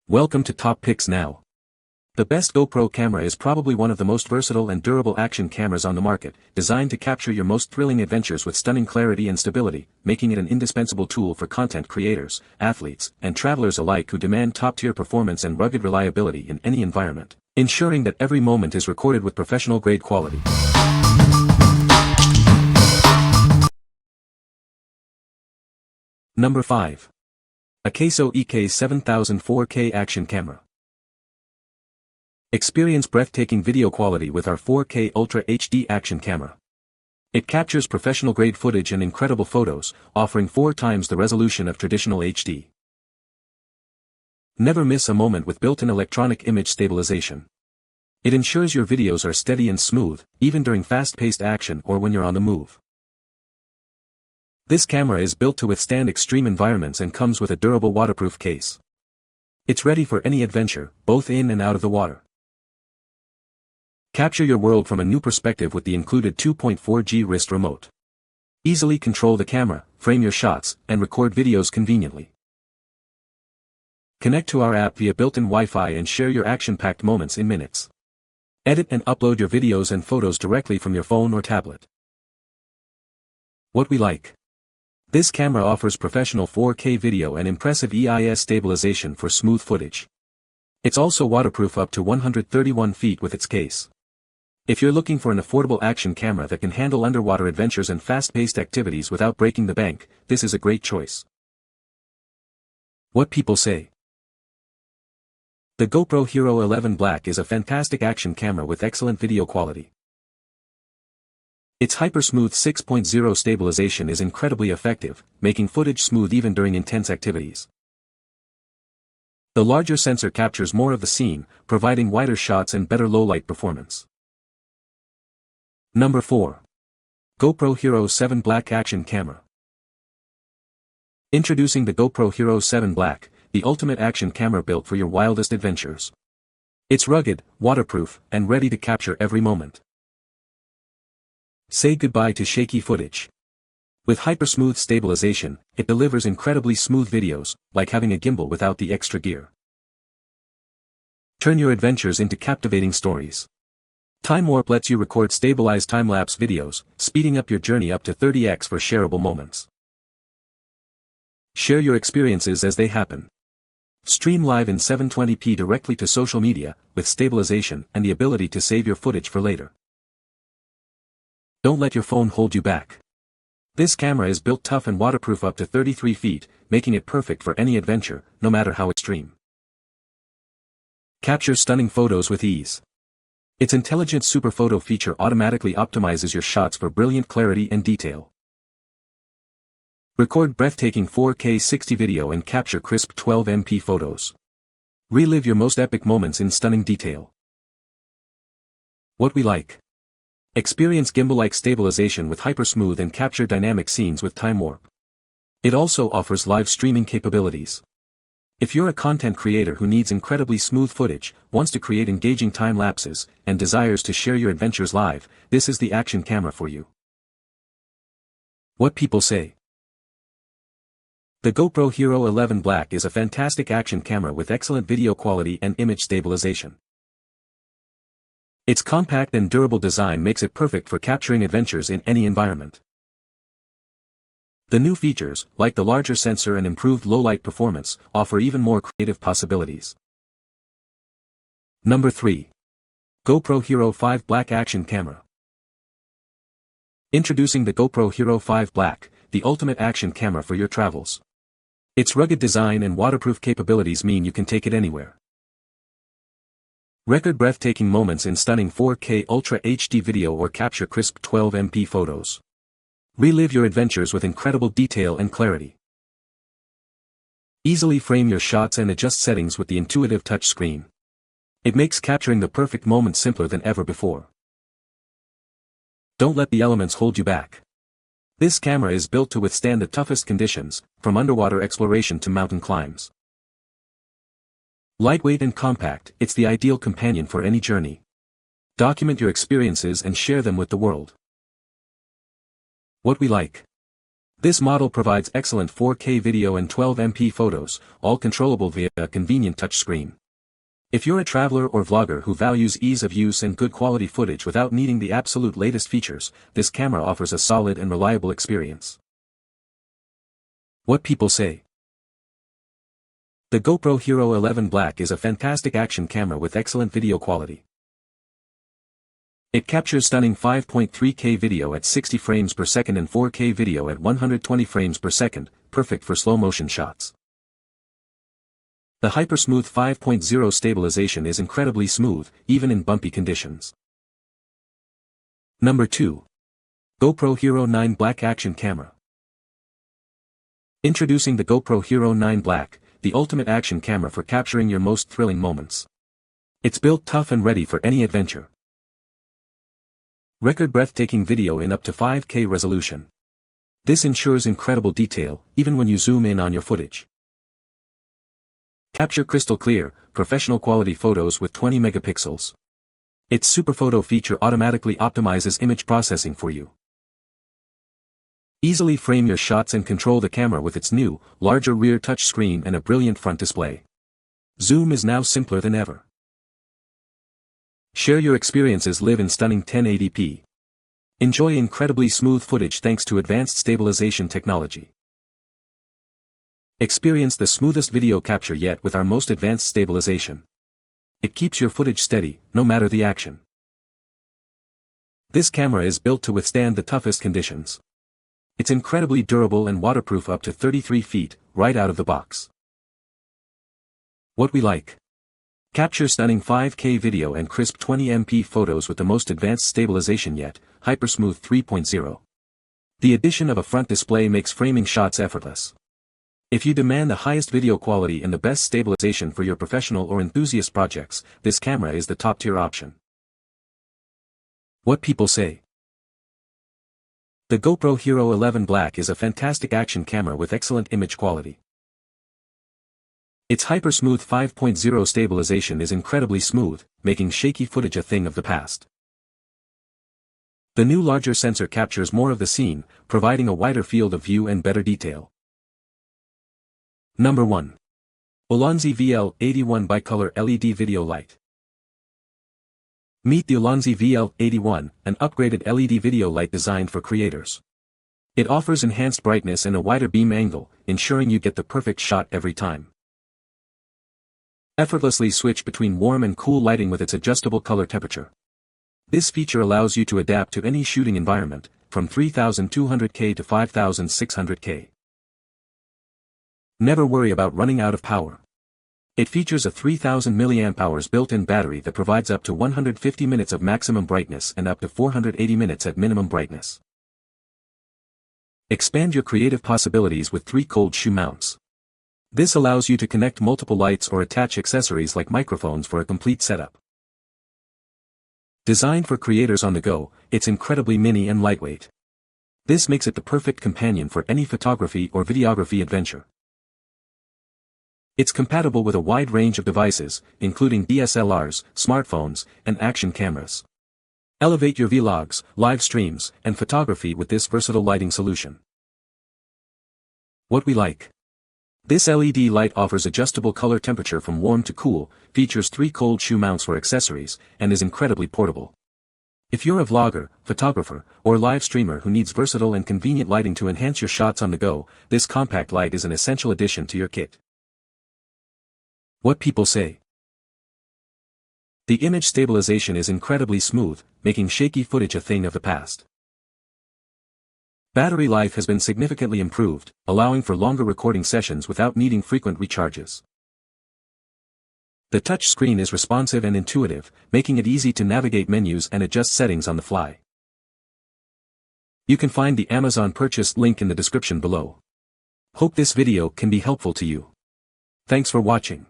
Welcome to Top Picks Now. The best GoPro camera is probably one of the most versatile and durable action cameras on the market, designed to capture your most thrilling adventures with stunning clarity and stability, making it an indispensable tool for content creators, athletes, and travelers alike who demand top-tier performance and rugged reliability in any environment, ensuring that every moment is recorded with professional-grade quality. Number 5. AKASO EK7000 4K Action Camera. Experience breathtaking video quality with our 4K Ultra HD action camera. It captures professional-grade footage and incredible photos, offering 4 times the resolution of traditional HD. Never miss a moment with built-in electronic image stabilization. It ensures your videos are steady and smooth, even during fast-paced action or when you're on the move. This camera is built to withstand extreme environments and comes with a durable waterproof case. It's ready for any adventure, both in and out of the water. Capture your world from a new perspective with the included 2.4G wrist remote. Easily control the camera, frame your shots, and record videos conveniently. Connect to our app via built-in Wi-Fi and share your action-packed moments in minutes. Edit and upload your videos and photos directly from your phone or tablet. What we like. This camera offers professional 4K video and impressive EIS stabilization for smooth footage. It's also waterproof up to 131 feet with its case. If you're looking for an affordable action camera that can handle underwater adventures and fast-paced activities without breaking the bank, this is a great choice. What people say. The GoPro Hero 11 Black is a fantastic action camera with excellent video quality. Its hyper-smooth 6.0 stabilization is incredibly effective, making footage smooth even during intense activities. The larger sensor captures more of the scene, providing wider shots and better low-light performance. Number 4. GoPro Hero 7 Black Action Camera. Introducing the GoPro Hero 7 Black, the ultimate action camera built for your wildest adventures. It's rugged, waterproof, and ready to capture every moment. Say goodbye to shaky footage. With hyper-smooth stabilization, it delivers incredibly smooth videos, like having a gimbal without the extra gear. Turn your adventures into captivating stories. Time Warp lets you record stabilized time-lapse videos, speeding up your journey up to 30x for shareable moments. Share your experiences as they happen. Stream live in 720p directly to social media, with stabilization and the ability to save your footage for later. Don't let your phone hold you back. This camera is built tough and waterproof up to 33 feet, making it perfect for any adventure, no matter how extreme. Capture stunning photos with ease. Its intelligent super photo feature automatically optimizes your shots for brilliant clarity and detail. Record breathtaking 4K 60 video and capture crisp 12MP photos. Relive your most epic moments in stunning detail. What we like. Experience gimbal-like stabilization with hyper-smooth and capture dynamic scenes with Time Warp. It also offers live streaming capabilities. If you're a content creator who needs incredibly smooth footage, wants to create engaging time lapses, and desires to share your adventures live, this is the action camera for you. What people say. The GoPro Hero 11 Black is a fantastic action camera with excellent video quality and image stabilization. Its compact and durable design makes it perfect for capturing adventures in any environment. The new features, like the larger sensor and improved low-light performance, offer even more creative possibilities. Number 3. GoPro Hero 5 Black Action Camera. Introducing the GoPro Hero 5 Black, the ultimate action camera for your travels. Its rugged design and waterproof capabilities mean you can take it anywhere. Record breathtaking moments in stunning 4K Ultra HD video or capture crisp 12MP photos. Relive your adventures with incredible detail and clarity. Easily frame your shots and adjust settings with the intuitive touch screen. It makes capturing the perfect moment simpler than ever before. Don't let the elements hold you back. This camera is built to withstand the toughest conditions, from underwater exploration to mountain climbs. Lightweight and compact, it's the ideal companion for any journey. Document your experiences and share them with the world. What we like. This model provides excellent 4K video and 12MP photos, all controllable via a convenient touchscreen. If you're a traveler or vlogger who values ease of use and good quality footage without needing the absolute latest features, this camera offers a solid and reliable experience. What people say. The GoPro Hero 11 Black is a fantastic action camera with excellent video quality. It captures stunning 5.3K video at 60 frames per second and 4K video at 120 frames per second, perfect for slow-motion shots. The HyperSmooth 5.0 stabilization is incredibly smooth, even in bumpy conditions. Number 2. GoPro Hero 9 Black Action Camera. Introducing the GoPro Hero 9 Black, the ultimate action camera for capturing your most thrilling moments. It's built tough and ready for any adventure. Record breathtaking video in up to 5K resolution. This ensures incredible detail, even when you zoom in on your footage. Capture crystal clear, professional quality photos with 20 megapixels. Its Super Photo feature automatically optimizes image processing for you. Easily frame your shots and control the camera with its new, larger rear touchscreen and a brilliant front display. Zoom is now simpler than ever. Share your experiences, live in stunning 1080p. Enjoy incredibly smooth footage thanks to advanced stabilization technology. Experience the smoothest video capture yet with our most advanced stabilization. It keeps your footage steady, no matter the action. This camera is built to withstand the toughest conditions. It's incredibly durable and waterproof up to 33 feet, right out of the box. What we like. Capture stunning 5K video and crisp 20MP photos with the most advanced stabilization yet, HyperSmooth 3.0. The addition of a front display makes framing shots effortless. If you demand the highest video quality and the best stabilization for your professional or enthusiast projects, this camera is the top-tier option. What people say. The GoPro Hero 11 Black is a fantastic action camera with excellent image quality. Its HyperSmooth 5.0 stabilization is incredibly smooth, making shaky footage a thing of the past. The new larger sensor captures more of the scene, providing a wider field of view and better detail. Number 1. ULANZI VL81 Bicolor LED Video Light. Meet the ULANZI VL81, an upgraded LED video light designed for creators. It offers enhanced brightness and a wider beam angle, ensuring you get the perfect shot every time. Effortlessly switch between warm and cool lighting with its adjustable color temperature. This feature allows you to adapt to any shooting environment, from 3200K to 5600K. Never worry about running out of power. It features a 3000 mAh built-in battery that provides up to 150 minutes of maximum brightness and up to 480 minutes at minimum brightness. Expand your creative possibilities with 3 cold shoe mounts. This allows you to connect multiple lights or attach accessories like microphones for a complete setup. Designed for creators on the go, it's incredibly mini and lightweight. This makes it the perfect companion for any photography or videography adventure. It's compatible with a wide range of devices, including DSLRs, smartphones, and action cameras. Elevate your vlogs, live streams, and photography with this versatile lighting solution. What we like. This LED light offers adjustable color temperature from warm to cool, features 3 cold shoe mounts for accessories, and is incredibly portable. If you're a vlogger, photographer, or live streamer who needs versatile and convenient lighting to enhance your shots on the go, this compact light is an essential addition to your kit. What people say. The image stabilization is incredibly smooth, making shaky footage a thing of the past. Battery life has been significantly improved, allowing for longer recording sessions without needing frequent recharges. The touch screen is responsive and intuitive, making it easy to navigate menus and adjust settings on the fly. You can find the Amazon purchase link in the description below. Hope this video can be helpful to you. Thanks for watching.